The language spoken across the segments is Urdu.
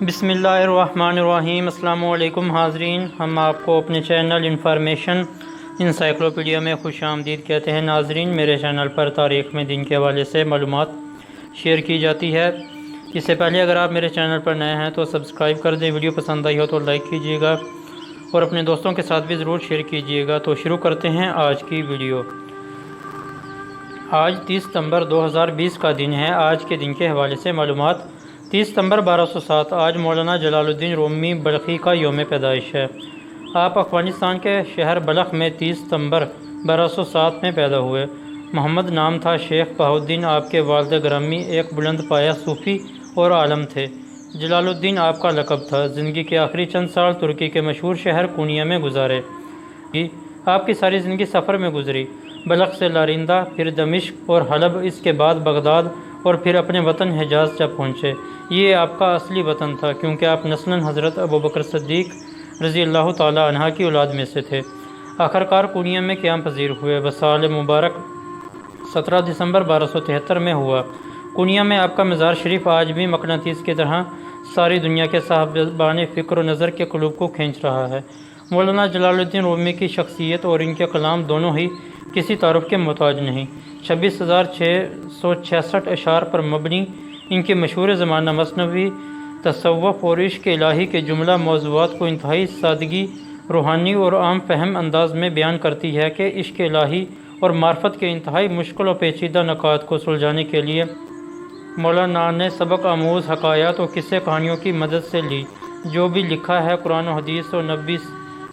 بسم اللہ الرحمن الرحیم۔ السلام علیکم حاضرین، ہم آپ کو اپنے چینل انفارمیشن انسائیکلوپیڈیا میں خوش آمدید کہتے ہیں۔ ناظرین، میرے چینل پر تاریخ میں دن کے حوالے سے معلومات شیئر کی جاتی ہے۔ اس سے پہلے اگر آپ میرے چینل پر نئے ہیں تو سبسکرائب کر دیں، ویڈیو پسند آئی ہو تو لائک کیجیے گا اور اپنے دوستوں کے ساتھ بھی ضرور شیئر کیجیے گا۔ تو شروع کرتے ہیں آج کی ویڈیو۔ آج 30 ستمبر 2020 کا دن ہے۔ آج کے دن کے حوالے سے معلومات۔ 30 ستمبر 1207 آج مولانا جلال الدین رومی بلخی کا یوم پیدائش ہے۔ آپ افغانستان کے شہر بلخ میں 30 ستمبر 1207 میں پیدا ہوئے۔ محمد نام تھا۔ شیخ بہاؤالدین آپ کے والد گرامی ایک بلند پایہ صوفی اور عالم تھے۔ جلال الدین آپ کا لقب تھا۔ زندگی کے آخری چند سال ترکی کے مشہور شہر کونیا میں گزارے۔ آپ کی ساری زندگی سفر میں گزری۔ بلخ سے لارندہ، پھر دمشق اور حلب، اس کے بعد بغداد اور پھر اپنے وطن حجاز جب پہنچے۔ یہ آپ کا اصلی وطن تھا کیونکہ آپ نسلاً حضرت ابوبکر صدیق رضی اللہ تعالیٰ عنہ کی اولاد میں سے تھے۔ آخرکار کونیا میں قیام پذیر ہوئے۔ وصال مبارک 17 دسمبر 1273 میں ہوا۔ کونیا میں آپ کا مزار شریف آج بھی مقناطیس کی طرح ساری دنیا کے صاحبان فکر و نظر کے قلوب کو کھینچ رہا ہے۔ مولانا جلال الدین رومی کی شخصیت اور ان کے کلام دونوں ہی کسی تعارف کے محتاج نہیں۔ 26,666 اشعار پر مبنی ان کے مشہور زمانہ مثنوی تصوف اور عشق الہی کے جملہ موضوعات کو انتہائی سادگی، روحانی اور عام فہم انداز میں بیان کرتی ہے کہ عشق الہی اور معرفت کے انتہائی مشکل و پیچیدہ نکات کو سلجھانے کے لیے مولانا نے سبق آموز حکایات اور قصے کہانیوں کی مدد سے لی۔ جو بھی لکھا ہے قرآن و حدیث و نبی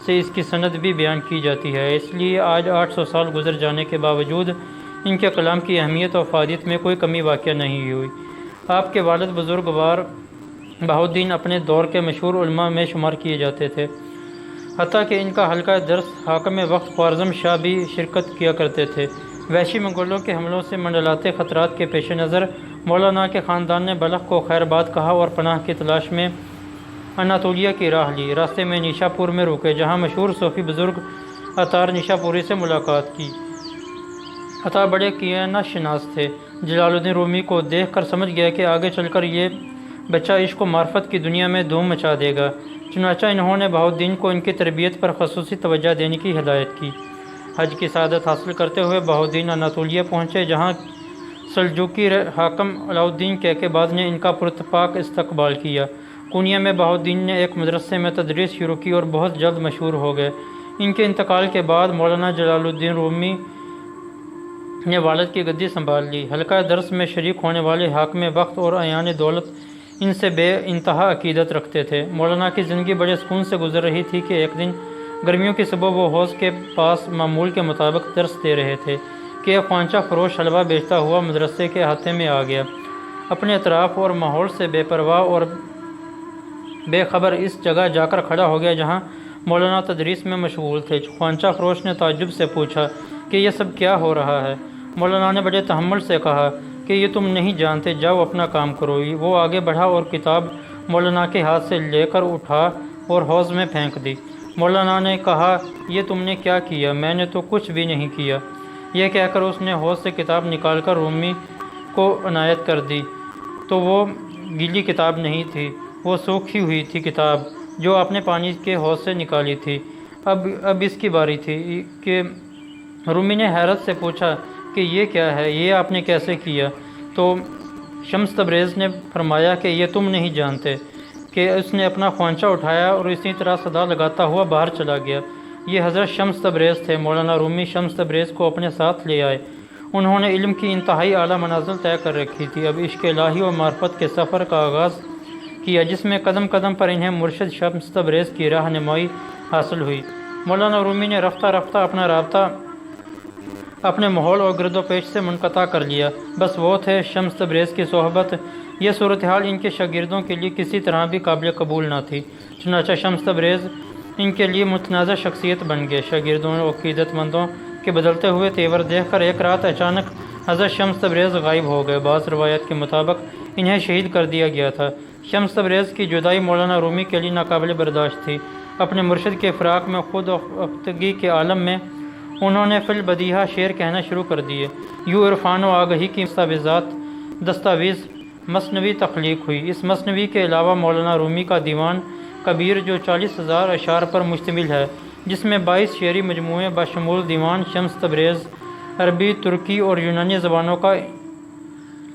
سے اس کی سند بھی بیان کی جاتی ہے۔ اس لیے آج 800 سال گزر جانے کے باوجود ان کے کلام کی اہمیت و افادیت میں کوئی کمی واقع نہیں ہوئی۔ آپ کے والد بزرگوار بہاؤالدین اپنے دور کے مشہور علماء میں شمار کیے جاتے تھے، حتیٰ کہ ان کا حلقہ درس حاکم وقت خوارزم شاہ بھی شرکت کیا کرتے تھے۔ وحشی منگولوں کے حملوں سے منڈلاتے خطرات کے پیش نظر مولانا کے خاندان نے بلخ کو خیر آباد کہا اور پناہ کی تلاش میں اناطولیہ کی راہ لی۔ راستے میں نیشا پور میں رکے جہاں مشہور صوفی بزرگ عطار نیشا پوری سے ملاقات کی۔ عطا بڑے کینہ شناس تھے۔ جلال الدین رومی کو دیکھ کر سمجھ گیا کہ آگے چل کر یہ بچہ عشق و معرفت کی دنیا میں دھوم مچا دے گا۔ چنانچہ انہوں نے بہاؤالدین کو ان کی تربیت پر خصوصی توجہ دینے کی ہدایت کی۔ حج کی سعادت حاصل کرتے ہوئے بہاؤالدین اناطولیہ پہنچے جہاں سلجوقی حاکم علاؤالدین کیقباد نے ان کا پراتفاق استقبال کیا۔ کونیا میں بہاؤالدین نے ایک مدرسے میں تدریس شروع کی اور بہت جلد مشہور ہو گئے۔ ان کے انتقال کے بعد مولانا جلال الدین رومی نے والد کی گدی سنبھال لی۔ حلقہ درس میں شریک ہونے والے حاکم وقت اور اعیان دولت ان سے بے انتہا عقیدت رکھتے تھے۔ مولانا کی زندگی بڑے سکون سے گزر رہی تھی کہ ایک دن گرمیوں کی صبح وہ حوض کے پاس معمول کے مطابق درس دے رہے تھے کہ ایک خوانچہ فروش حلوہ بیچتا ہوا مدرسے کے احاطے میں آ گیا۔ اپنے اطراف اور ماحول سے بے پرواہ اور بے خبر اس جگہ جا کر کھڑا ہو گیا جہاں مولانا تدریس میں مشغول تھے۔ خوانچہ فروش نے تعجب سے پوچھا کہ یہ سب کیا ہو رہا ہے؟ مولانا نے بڑے تحمل سے کہا کہ یہ تم نہیں جانتے، جاؤ اپنا کام کرو۔ وہ آگے بڑھا اور کتاب مولانا کے ہاتھ سے لے کر اٹھا اور حوض میں پھینک دی۔ مولانا نے کہا، یہ تم نے کیا کیا؟ میں نے تو کچھ بھی نہیں کیا۔ یہ کہہ کر اس نے حوض سے کتاب نکال کر رومی کو عنایت کر دی تو وہ گیلی کتاب نہیں تھی، وہ سوکھی ہوئی تھی کتاب جو آپ نے پانی کے حوض سے نکالی تھی۔ اب اس کی باری تھی کہ رومی نے حیرت سے پوچھا کہ یہ کیا ہے، یہ آپ نے کیسے کیا؟ تو شمس تبریز نے فرمایا کہ یہ تم نہیں جانتے، کہ اس نے اپنا خوانچہ اٹھایا اور اسی طرح صدا لگاتا ہوا باہر چلا گیا۔ یہ حضرت شمس تبریز تھے۔ مولانا رومی شمس تبریز کو اپنے ساتھ لے آئے۔ انہوں نے علم کی انتہائی اعلیٰ منازل طے کر رکھی تھی۔ اب عشق الہی و معرفت کے سفر کا آغاز کیا جس میں قدم قدم پر انہیں مرشد شمس تبریز کی رہنمائی حاصل ہوئی۔ مولانا رومی نے رفتہ رفتہ اپنا رابطہ اپنے ماحول اور گرد و پیش سے منقطع کر لیا۔ بس وہ تھے شمس تبریز کی صحبت۔ یہ صورتحال ان کے شاگردوں کے لیے کسی طرح بھی قابل قبول نہ تھی، چنانچہ شمس تبریز ان کے لیے متنازع شخصیت بن گئے۔ شاگردوں اور عقیدت مندوں کے بدلتے ہوئے تیور دیکھ کر ایک رات اچانک حضرت شمس تبریز غائب ہو گئے۔ بعض روایات کے مطابق انہیں شہید کر دیا گیا تھا۔ شمس تبریز کی جدائی مولانا رومی کے لیے ناقابل برداشت تھی۔ اپنے مرشد کے فراق میں خود افتگی کے عالم میں انہوں نے فی البدیہہ شعر کہنا شروع کر دیے۔ یوں عرفان و آگہی کی دستاویز مثنوی تخلیق ہوئی۔ اس مثنوی کے علاوہ مولانا رومی کا دیوان کبیر جو 40,000 اشعار پر مشتمل ہے، جس میں 22 شعری مجموعے بشمول دیوان شمس تبریز، عربی، ترکی اور یونانی زبانوں کا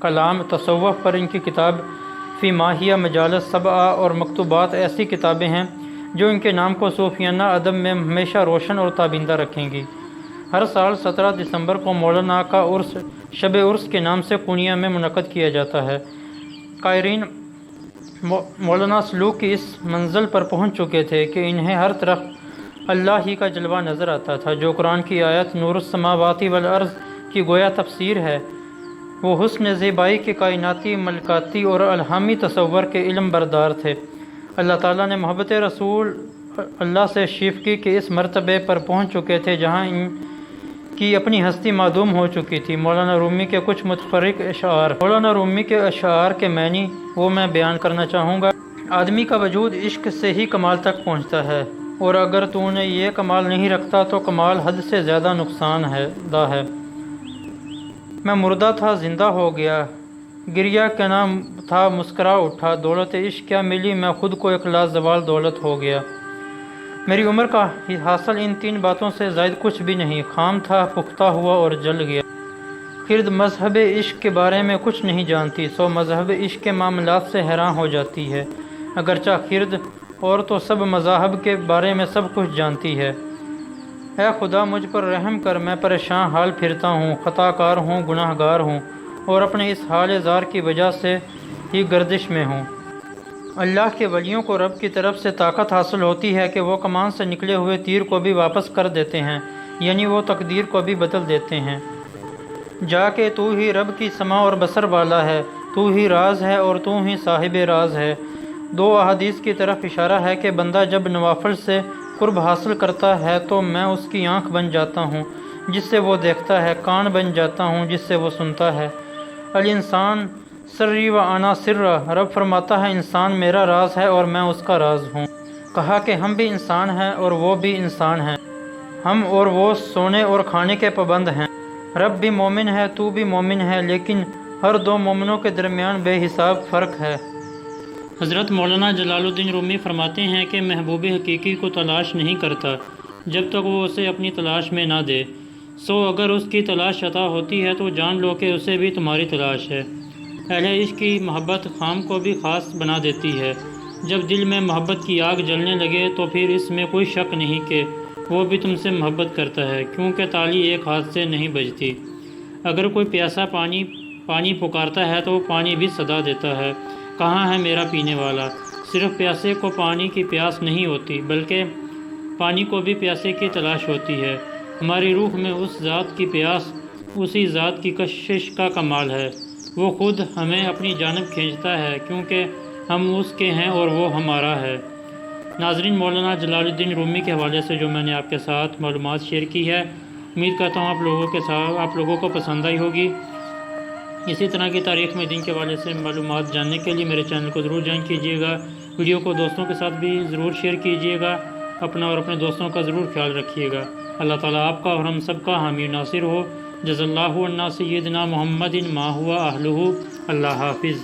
کلام، تصوف پر ان کی کتاب فی ماہیہ، مجالس سبعہ اور مکتوبات ایسی کتابیں ہیں جو ان کے نام کو صوفیانہ ادب میں ہمیشہ روشن اور تابندہ رکھیں گی۔ ہر سال 17 دسمبر کو مولانا کا عرس شب عرس کے نام سے پونیا میں منعقد کیا جاتا ہے۔ قائرین مولانا سلوک کی اس منزل پر پہنچ چکے تھے کہ انہیں ہر طرف اللہ ہی کا جلوہ نظر آتا تھا۔ جو قرآن کی آیت نور السماوات والارض کی گویا تفسیر ہے، وہ حسن زیبائی کے کائناتی، ملکاتی اور الہامی تصور کے علم بردار تھے۔ اللہ تعالیٰ نے محبت رسول اللہ سے شیفقی کے اس مرتبے پر پہنچ چکے تھے جہاں ان کی اپنی ہستی معدوم ہو چکی تھی۔ مولانا رومی کے کچھ متفرق اشعار، مولانا رومی کے اشعار کے معنی وہ میں بیان کرنا چاہوں گا۔ آدمی کا وجود عشق سے ہی کمال تک پہنچتا ہے، اور اگر تو نے یہ کمال نہیں رکھتا تو کمال حد سے زیادہ نقصان دہ ہے۔ میں مردہ تھا زندہ ہو گیا، گریا کنا تھا مسکرا اٹھا، دولت عشق کیا ملی میں خود کو ایک لازوال دولت ہو گیا۔ میری عمر کا حاصل ان 3 باتوں سے زائد کچھ بھی نہیں، خام تھا، پختہ ہوا اور جل گیا۔ خرد مذہب عشق کے بارے میں کچھ نہیں جانتی، سو مذہب عشق کے معاملات سے حیران ہو جاتی ہے۔ اگرچہ خرد اور تو سب مذاہب کے بارے میں سب کچھ جانتی ہے۔ اے خدا مجھ پر رحم کر، میں پریشان حال پھرتا ہوں، خطا کار ہوں، گناہ گار ہوں، اور اپنے اس حال زار کی وجہ سے ہی گردش میں ہوں۔ اللہ کے ولیوں کو رب کی طرف سے طاقت حاصل ہوتی ہے کہ وہ کمان سے نکلے ہوئے تیر کو بھی واپس کر دیتے ہیں، یعنی وہ تقدیر کو بھی بدل دیتے ہیں۔ جا کہ تو ہی رب کی سمع اور بصر والا ہے، تو ہی راز ہے اور تو ہی صاحب راز ہے۔ 2 احادیث کی طرف اشارہ ہے کہ بندہ جب نوافل سے قرب حاصل کرتا ہے تو میں اس کی آنکھ بن جاتا ہوں جس سے وہ دیکھتا ہے، کان بن جاتا ہوں جس سے وہ سنتا ہے۔ الانسان سری و انا سرہ، رب فرماتا ہے انسان میرا راز ہے اور میں اس کا راز ہوں۔ کہا کہ ہم بھی انسان ہیں اور وہ بھی انسان ہیں، ہم اور وہ سونے اور کھانے کے پابند ہیں۔ رب بھی مومن ہے، تو بھی مومن ہے، لیکن ہر 2 مومنوں کے درمیان بے حساب فرق ہے۔ حضرت مولانا جلال الدین رومی فرماتے ہیں کہ محبوب حقیقی کو تلاش نہیں کرتا جب تک وہ اسے اپنی تلاش میں نہ دے، سو اگر اس کی تلاش عطا ہوتی ہے تو جان لو کہ اسے بھی تمہاری تلاش ہے۔ اہل عشق کی محبت خام کو بھی خاص بنا دیتی ہے۔ جب دل میں محبت کی آگ جلنے لگے تو پھر اس میں کوئی شک نہیں کہ وہ بھی تم سے محبت کرتا ہے، کیونکہ تالی ایک ہاتھ سے نہیں بجتی۔ اگر کوئی پیاسا پانی پکارتا ہے تو پانی بھی صدا دیتا ہے، کہاں ہے میرا پینے والا؟ صرف پیاسے کو پانی کی پیاس نہیں ہوتی، بلکہ پانی کو بھی پیاسے کی تلاش ہوتی ہے۔ ہماری روح میں اس ذات کی پیاس، اسی ذات کی کشش کا کمال ہے۔ وہ خود ہمیں اپنی جانب کھینچتا ہے کیونکہ ہم اس کے ہیں اور وہ ہمارا ہے۔ ناظرین، مولانا جلال الدین رومی کے حوالے سے جو میں نے آپ کے ساتھ معلومات شیئر کی ہے، امید کرتا ہوں آپ لوگوں کو پسند آئی ہوگی۔ اسی طرح کی تاریخ میں دین کے حوالے سے معلومات جاننے کے لیے میرے چینل کو ضرور جوائن کیجیے گا، ویڈیو کو دوستوں کے ساتھ بھی ضرور شیئر کیجیے گا، اپنا اور اپنے دوستوں کا ضرور خیال رکھیے گا۔ اللہ تعالیٰ آپ کا اور ہم سب کا حامی ناصر ہو۔ جزا اللہ عنا سیدنا محمد ما ہوا اہلہ۔ اللہ حافظ۔